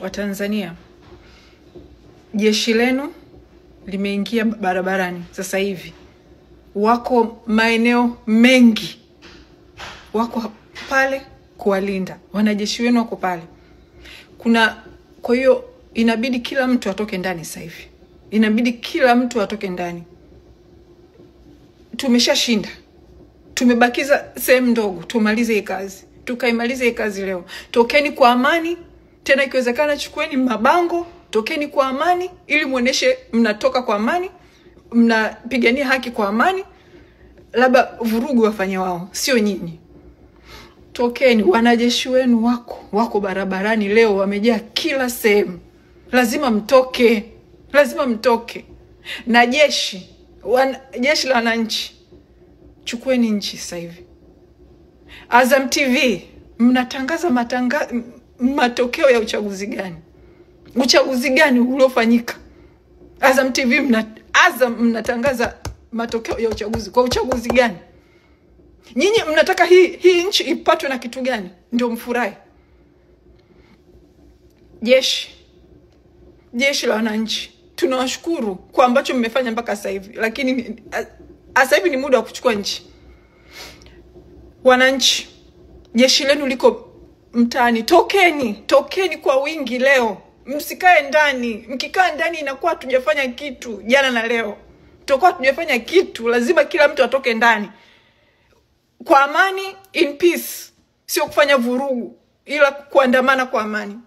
wa Tanzania, jeshi lenu limeingia barabarani sasa hivi. Wako maeneo mengi, wako pale kuwalinda. Wanajeshi wenu wako pale. Kwa hiyo inabidi kila mtu atoke ndani sasa hivi. Inabidi kila mtu atoke ndani. Tumeshashinda. Tumebakiza sehemu ndogo, tumalize hii kazi. Tukaimalize hii kazi leo. Tokeni kwa amani, tena ikiwezekana chukueni mabango, tokeni kwa amani ili muoneshe mnatoka kwa amani, mnapigania haki kwa amani. Labda vurugu wafanye wao, sio nyinyi. Tokeni, wanajeshi wenu wako barabarani leo, wamejaa kila sehemu. Lazima mtoke. Lazima mtoke. Na jeshi la wananchi, chukueni nchi sasa hivi. Azam TV mnatangaza matokeo ya uchaguzi gani? Uchaguzi gani uliofanyika? Azam TV mnatangaza matokeo ya uchaguzi. Kwa uchaguzi gani? Nyinyi mnataka hii nchi ipatwe na kitu gani ndio mfurahi? Jeshi la wananchi, tunawashukuru kwa ambacho mmefanya mpaka sasa hivi, lakini sasa hivi ni muda wa kuchukua nchi. Wananchi, jeshi lenu liko mtaani. Tokeni kwa wingi leo. Msikae ndani. Mkikaa ndani inakuwa hatujafanya kitu. Jana na leo tutakuwa hatujafanya kitu. Lazima kila mtu atoke ndani. Kwa amani, in peace. Sio kufanya vurugu, ila kuandamana kwa amani.